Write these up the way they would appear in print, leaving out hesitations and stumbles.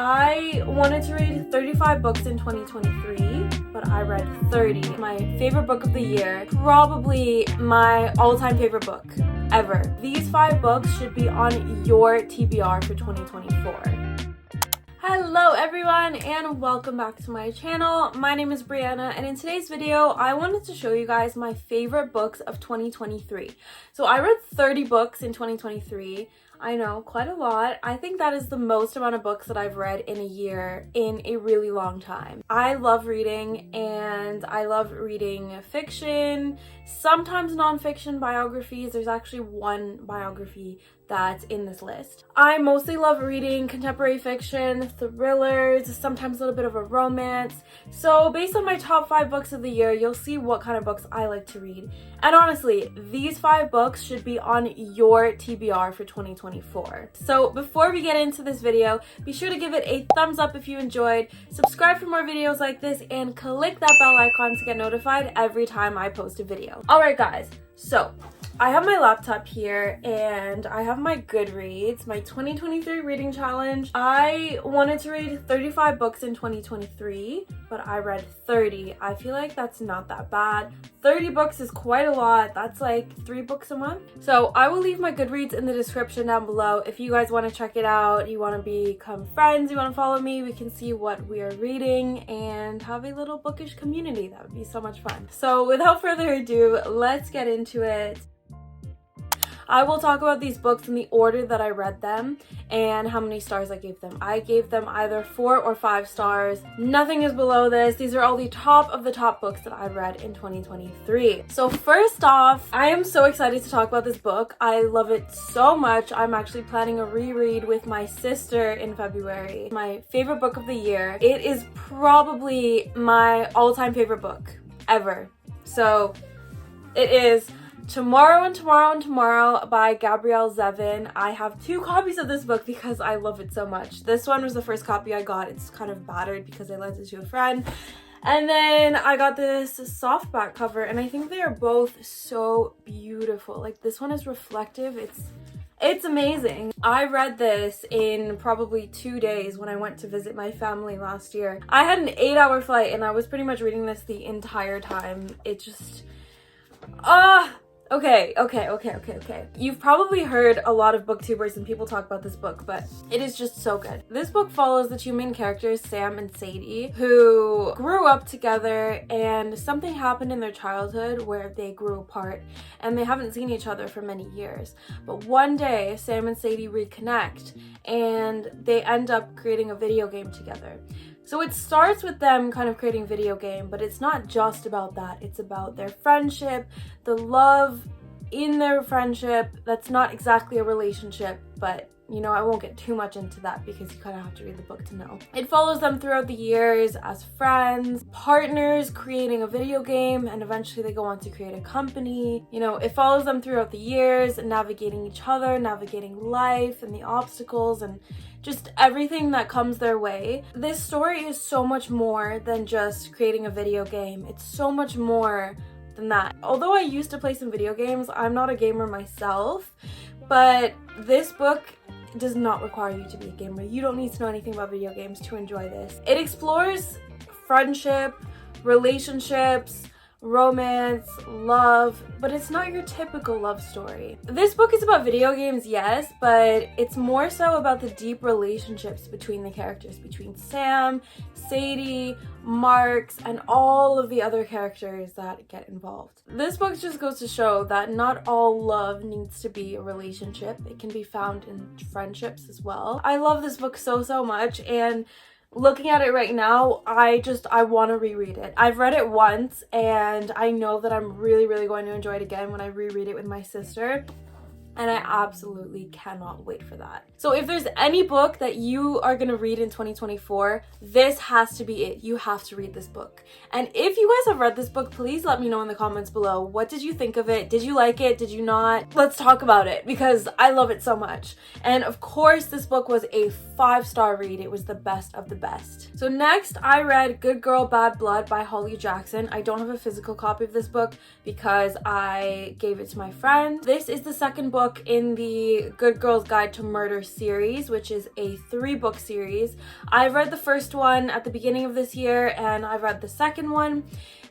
I wanted to read 35 books in 2023, but I read 30. My favorite book of the year, probably my all-time favorite book ever. These 5 books should be on your TBR for 2024. Hello everyone and welcome back to my channel. My name is Brianna and in today's video I wanted to show you guys my favorite books of 2023. So I read 30 books in 2023. I know, quite a lot. I think that is the most amount of books that I've read in a year in a really long time. I love reading and I love reading fiction, sometimes nonfiction biographies. There's actually one biography that's in this list. I mostly love reading contemporary fiction, thrillers, sometimes a little bit of a romance. So based on my top 5 books of the year, you'll see what kind of books I like to read. And honestly, these 5 books should be on your TBR for 2024. So before we get into this video, be sure to give it a thumbs up if you enjoyed, subscribe for more videos like this, and click that bell icon to get notified every time I post a video. Alright guys, so I have my laptop here and I have my Goodreads, my 2023 reading challenge. I wanted to read 35 books in 2023, but I read 30. I feel like that's not that bad. 30 books is quite a lot. That's like 3 books a month. So I will leave my Goodreads in the description down below. If you guys want to check it out, you want to become friends, you want to follow me, we can see what we are reading and have a little bookish community. That would be so much fun. So without further ado, let's get into it. I will talk about these books in the order that I read them and how many stars I gave them. I gave them either 4 or 5 stars. Nothing is below this. These are all the top of the top books that I read in 2023. So first off, I am so excited to talk about this book. I love it so much. I'm actually planning a reread with my sister in February. My favorite book of the year. It is probably my all-time favorite book ever. So it is Tomorrow and Tomorrow and Tomorrow by Gabrielle Zevin. I have 2 copies of this book because I love it so much. This one was the first copy I got. It's kind of battered because I lent it to a friend. And then I got this softback cover and I think they are both so beautiful. Like this one is reflective. It's amazing. I read this in probably 2 days when I went to visit my family last year. I had an 8-hour flight and I was pretty much reading this the entire time. It just... Okay. You've probably heard a lot of booktubers and people talk about this book, but it is just so good. This book follows the 2 main characters, Sam and Sadie, who grew up together and something happened in their childhood where they grew apart and they haven't seen each other for many years. But one day, Sam and Sadie reconnect and they end up creating a video game together. So it starts with them kind of creating a video game, but it's not just about that. It's about their friendship, the love in their friendship. That's not exactly a relationship, but you know, I won't get too much into that because you kind of have to read the book to know. It follows them throughout the years as friends, partners, creating a video game, and eventually they go on to create a company. You know, it follows them throughout the years, navigating each other, navigating life and the obstacles and just everything that comes their way. This story is so much more than just creating a video game. It's so much more than that. Although I used to play some video games, I'm not a gamer myself, but this book does not require you to be a gamer. You don't need to know anything about video games to enjoy this. It explores friendship, relationships, romance, love, but it's not your typical love story. This book is about video games, yes, but it's more so about the deep relationships between the characters, between Sam, Sadie, Marks, and all of the other characters that get involved. This book just goes to show that not all love needs to be a relationship. It can be found in friendships as well. I love this book so much, and looking at it right now, I want to reread it. I've read it once and I know that I'm really going to enjoy it again when I reread it with my sister. And I absolutely cannot wait for that. So if there's any book that you are gonna read in 2024, this has to be it. You have to read this book. And if you guys have read this book, please let me know in the comments below. What did you think of it? Did you like it? Did you not? Let's talk about it because I love it so much. And of course, this book was a 5-star read. It was the best of the best. So next, I read Good Girl, Bad Blood by Holly Jackson. I don't have a physical copy of this book because I gave it to my friend. This is the second book book in the Good Girls Guide to Murder series, which is a 3-book series. I've read the first one at the beginning of this year, and I've read the second one.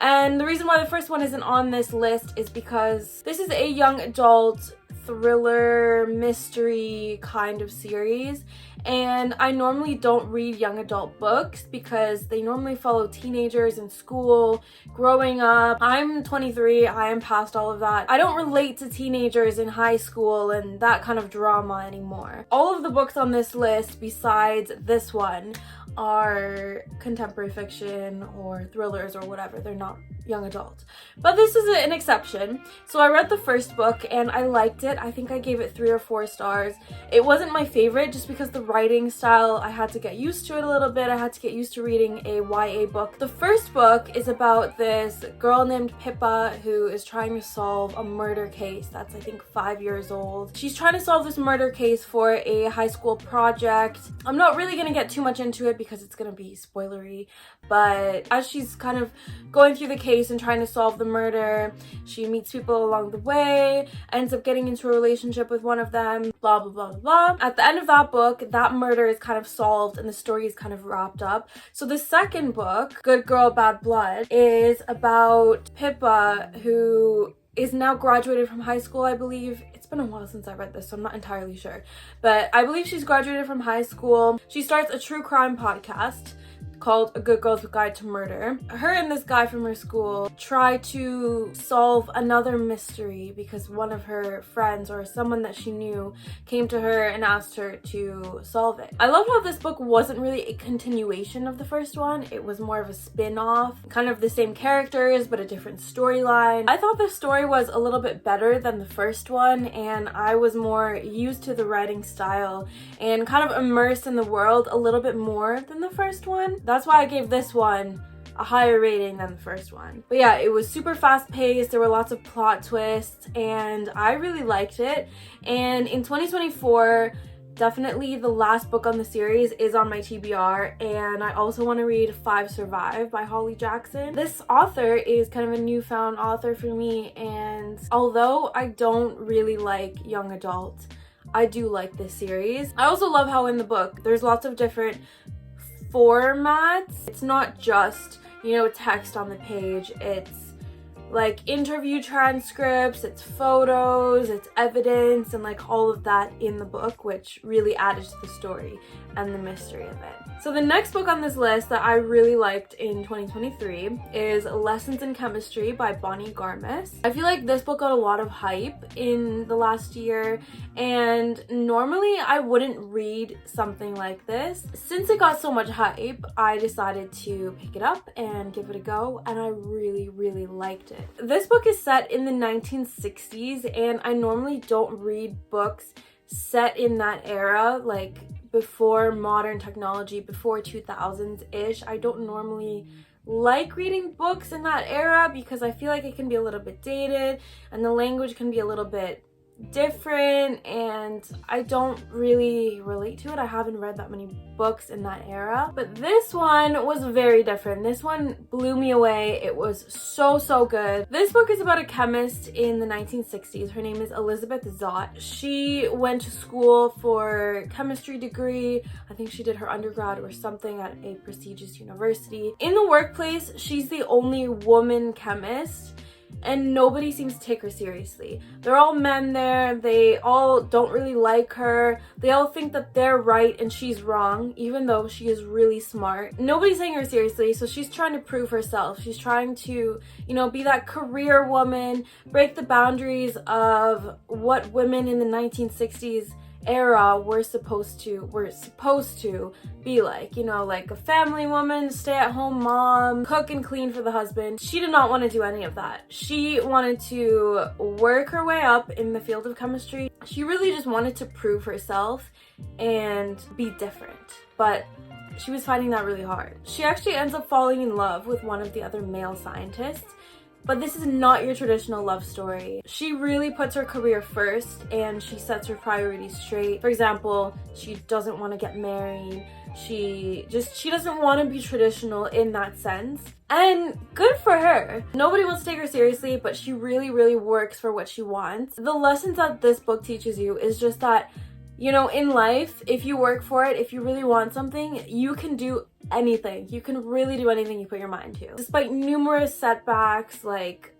And the reason why the first one isn't on this list is because this is a young adult thriller mystery kind of series, and I normally don't read young adult books because they normally follow teenagers in school, growing up. I'm 23, I am past all of that. I don't relate to teenagers in high school and that kind of drama anymore. All of the books on this list besides this one are contemporary fiction or thrillers or whatever. They're not young adult. But this is an exception. So I read the first book and I liked it. I think I gave it 3 or 4 stars. It wasn't my favorite just because the writing style, I had to get used to it a little bit. I had to get used to reading a YA book. The first book is about this girl named Pippa who is trying to solve a murder case that's I think 5 years old. She's trying to solve this murder case for a high school project. I'm not really going to get too much into it because it's going to be spoilery, but as she's kind of going through the case and trying to solve the murder, she meets people along the way, ends up getting into a relationship with one of them, blah blah blah blah. At the end of that book, that murder is kind of solved and the story is kind of wrapped up. So the second book, Good Girl Bad Blood, is about Pippa, who is now graduated from high school, I believe. It's been a while since I read this, so I'm not entirely sure. But I believe she's graduated from high school. She starts a true crime podcast called A Good Girl's Guide to Murder. Her and this guy from her school try to solve another mystery because one of her friends or someone that she knew came to her and asked her to solve it. I loved how this book wasn't really a continuation of the first one. It was more of a spin-off, kind of the same characters but a different storyline. I thought the story was a little bit better than the first one, and I was more used to the writing style and kind of immersed in the world a little bit more than the first one. That's why I gave this one a higher rating than the first one. But yeah, it was super fast paced, there were lots of plot twists, and I really liked it. And in 2024, definitely the last book on the series is on my TBR, and I also want to read 5 Survive by Holly Jackson. This author is kind of a newfound author for me, and although I don't really like young adult, I do like this series. I also love how in the book there's lots of different formats. It's not just, you know, text on the page. It's like interview transcripts, it's photos, it's evidence, and like all of that in the book, which really added to the story and the mystery of it. So the next book on this list that I really liked in 2023 is Lessons in Chemistry by Bonnie Garmus. I feel like this book got a lot of hype in the last year, and normally I wouldn't read something like this. Since it got so much hype, I decided to pick it up and give it a go, and I really, really liked it. This book is set in the 1960s, and I normally don't read books set in that era, like before modern technology, before 2000s-ish. I don't normally like reading books in that era because I feel like it can be a little bit dated and the language can be a little bit different, and I don't really relate to it. I haven't read that many books in that era, but this one was very different. This one blew me away. It was so good. This book is about a chemist in the 1960s. Her name is Elizabeth Zott. She went to school for chemistry degree. I think she did her undergrad or something at a prestigious university. In the workplace, she's the only woman chemist, and nobody seems to take her seriously. They're all men there. They all don't really like her. They all think that they're right and she's wrong, even though she is really smart. Nobody's taking her seriously, so she's trying to prove herself. She's trying to, you know, be that career woman, break the boundaries of what women in the 1960s era were supposed to be like, you know, like a family woman, stay-at-home mom, cook and clean for the husband. She did not want to do any of that. She wanted to work her way up in the field of chemistry. She really just wanted to prove herself and be different, but she was finding that really hard. She actually ends up falling in love with one of the other male scientists, But this is not your traditional love story. She really puts her career first and she sets her priorities straight. For example, she doesn't want to get married. She doesn't want to be traditional in that sense. And good for her. Nobody wants to take her seriously, but she really, really works for what she wants. The lessons that this book teaches you is just that, you know, in life, if you work for it, if you really want something, you can do anything. You can really do anything you put your mind to. Despite numerous setbacks, like,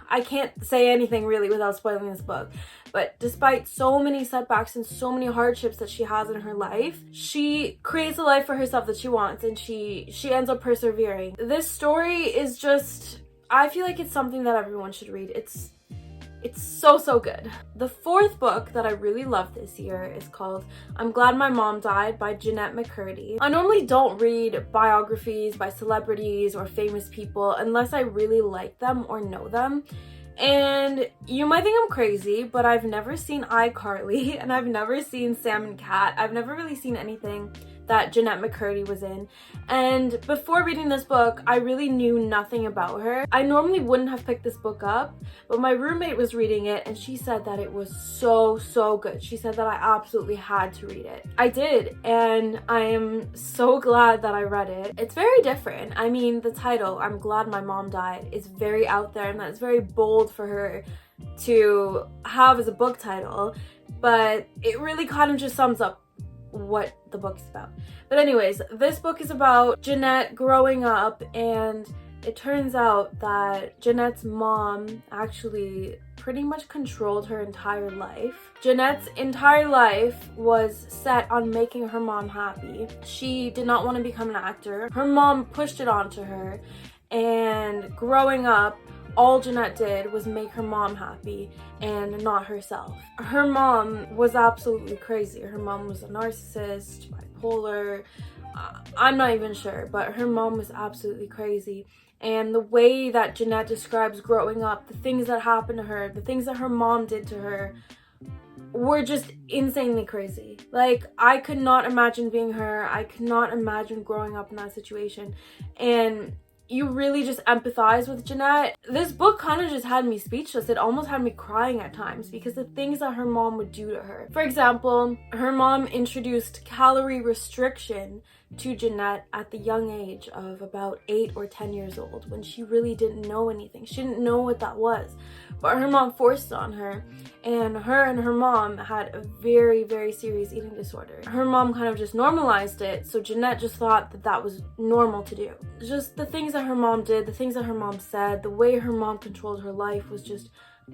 I can't say anything really without spoiling this book, but despite so many setbacks and so many hardships that she has in her life, she creates a life for herself that she wants, and she ends up persevering. This story is just, I feel like it's something that everyone should read. It's so good. The fourth book that I really love this year is called I'm Glad My Mom Died by Jennette McCurdy. I normally don't read biographies by celebrities or famous people unless I really like them or know them. And you might think I'm crazy, but I've never seen iCarly and I've never seen Sam and Cat. I've never really seen anything that Jennette McCurdy was in. And before reading this book, I really knew nothing about her. I normally wouldn't have picked this book up, but my roommate was reading it and she said that it was so good. She said that I absolutely had to read it. I did, and I am so glad that I read it. It's very different. I mean, the title, I'm Glad My Mom Died, is very out there, and that's very bold for her to have as a book title, but it really kind of just sums up what the book is about. But anyways, this book is about Jennette growing up, and it turns out that Jennette's mom actually pretty much controlled her entire life. Jennette's entire life was set on making her mom happy. She did not want to become an actor. Her mom pushed it onto her, and growing up, all Jennette did was make her mom happy and not herself. Her mom was absolutely crazy. Her mom was a narcissist, bipolar, I'm not even sure, but her mom was absolutely crazy. And the way that Jennette describes growing up, the things that happened to her, the things that her mom did to her, were just insanely crazy. Like, I could not imagine being her. I could not imagine growing up in that situation. And you really just empathize with Jennette. This book kind of just had me speechless. It almost had me crying at times because the things that her mom would do to her. For example, her mom introduced calorie restriction to Jennette at the young age of about 8 or 10 years old, when she really didn't know anything. She didn't know what that was. But her mom forced it on her, and her mom had a very, very serious eating disorder. Her mom kind of just normalized it, so Jennette just thought that that was normal to do. Just the things that her mom did, the things that her mom said, the way her mom controlled her life was just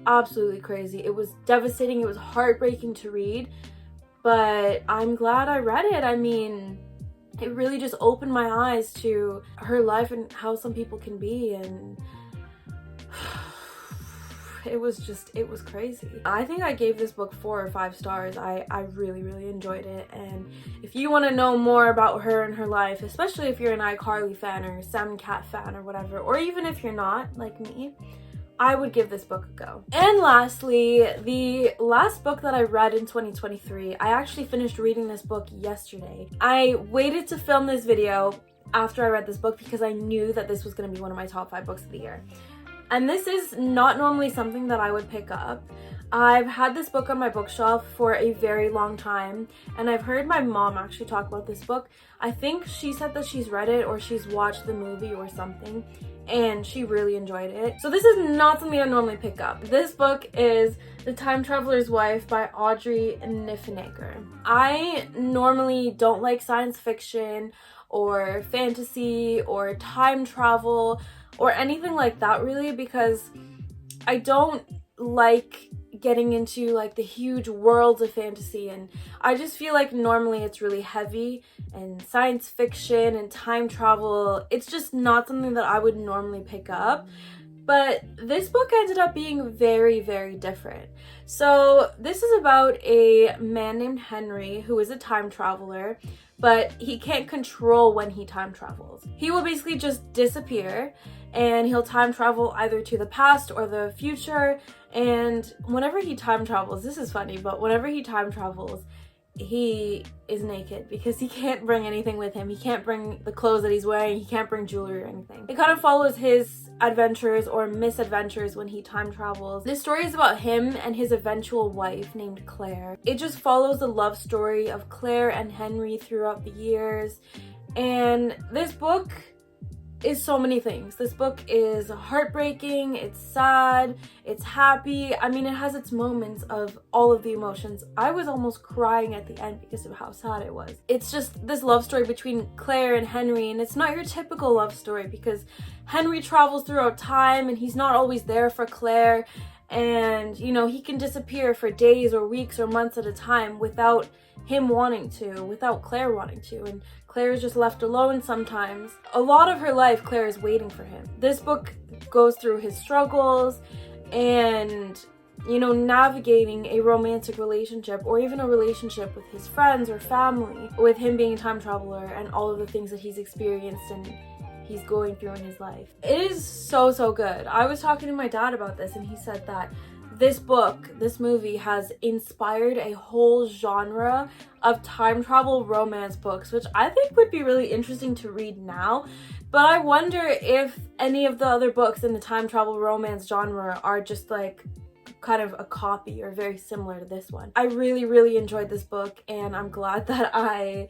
absolutely crazy. It was devastating, it was heartbreaking to read, but I'm glad I read it. I mean, it really just opened my eyes to her life and how some people can be, and it was crazy. I think I gave this book 4 or 5 stars. I really, really enjoyed it. And if you want to know more about her and her life, especially if you're an iCarly fan or Sam and Cat fan or whatever, or even if you're not, like me, I would give this book a go. And lastly, the last book that I read in 2023, I actually finished reading this book yesterday. I waited to film this video after I read this book because I knew that this was going to be one of my top 5 books of the year. And this is not normally something that I would pick up. I've had this book on my bookshelf for a very long time, and I've heard my mom actually talk about this book. I think she said that she's read it or she's watched the movie or something, and she really enjoyed it. So this is not something I normally pick up. This book is The Time Traveler's Wife by Audrey Niffenegger. I normally don't like science fiction or fantasy or time travel or anything like that really, because I don't like getting into like the huge worlds of fantasy, and I just feel like normally it's really heavy, and science fiction and time travel, it's just not something that I would normally pick up. But this book ended up being very, very different. So this is about a man named Henry who is a time traveler, but he can't control when he time travels. He will basically just disappear, and he'll time travel either to the past or the future. And whenever he time travels, this is funny, but whenever he time travels, he is naked because he can't bring anything with him. He can't bring the clothes that he's wearing. He can't bring jewelry or anything. It kind of follows his adventures or misadventures when he time travels. This story is about him and his eventual wife named Claire. It just follows the love story of Claire and Henry throughout the years. And this book is so many things. This book is heartbreaking, it's sad, it's happy. I mean, it has its moments of all of the emotions. I was almost crying at the end because of how sad it was. It's just this love story between Claire and Henry, and it's not your typical love story because Henry travels throughout time and he's not always there for Claire, and you know, he can disappear for days or weeks or months at a time without him wanting to, without Claire wanting to, and Claire is just left alone sometimes. A lot of her life, Claire is waiting for him. This book goes through his struggles and, you know, navigating a romantic relationship or even a relationship with his friends or family, with him being a time traveler and all of the things that he's experienced and he's going through in his life. It is so good. I was talking to my dad about this and he said that this book, this movie, has inspired a whole genre of time travel romance books, which I think would be really interesting to read now. But I wonder if any of the other books in the time travel romance genre are just like kind of a copy or very similar to this one. I really enjoyed this book and I'm glad that I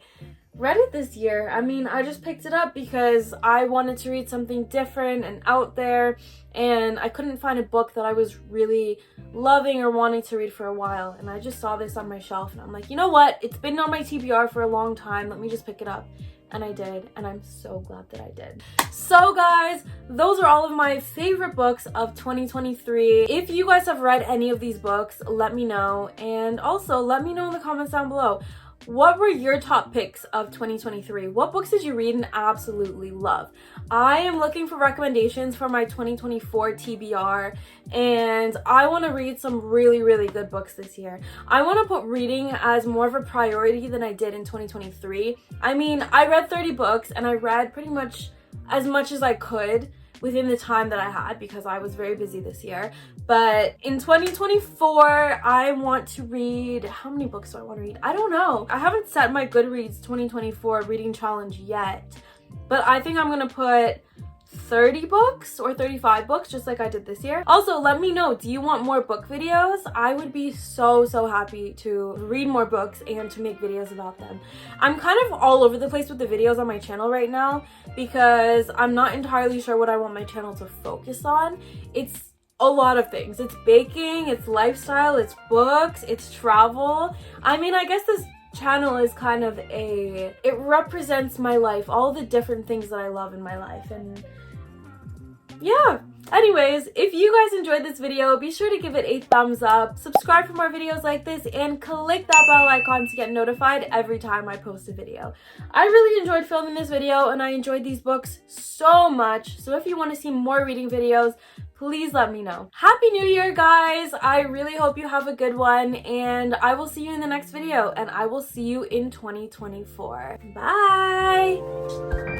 read it this year. I mean, I just picked it up because I wanted to read something different and out there, and I couldn't find a book that I was really loving or wanting to read for a while, and I just saw this on my shelf and I'm like, you know what, it's been on my TBR for a long time, let me just pick it up. And I did, and I'm so glad that I did. So guys, those are all of my favorite books of 2023. If you guys have read any of these books, let me know, and also let me know in the comments down below. What were your top picks of 2023? What books did you read and absolutely love? I am looking for recommendations for my 2024 TBR, and I want to read some really good books this year. I want to put reading as more of a priority than I did in 2023. I mean, I read 30 books and I read pretty much as I could within the time that I had because I was very busy this year. But in 2024, I want to read, how many books do I want to read? I don't know. I haven't set my Goodreads 2024 reading challenge yet, but I think I'm gonna put 30 books or 35 books just like I did this year. Also, let me know, do you want more book videos? I would be so happy to read more books and to make videos about them. I'm kind of all over the place with the videos on my channel right now because I'm not entirely sure what I want my channel to focus on. It's a lot of things. It's baking, it's lifestyle, it's books, it's travel. I mean, I guess this channel is kind of it represents my life, all the different things that I love in my life. And yeah, anyways, if you guys enjoyed this video, be sure to give it a thumbs up, subscribe for more videos like this, and click that bell icon to get notified every time I post a video. I really enjoyed filming this video and I enjoyed these books so much, so if you want to see more reading videos, please let me know. Happy New Year, guys! I really hope you have a good one, and I will see you in the next video, and I will see you in 2024. Bye!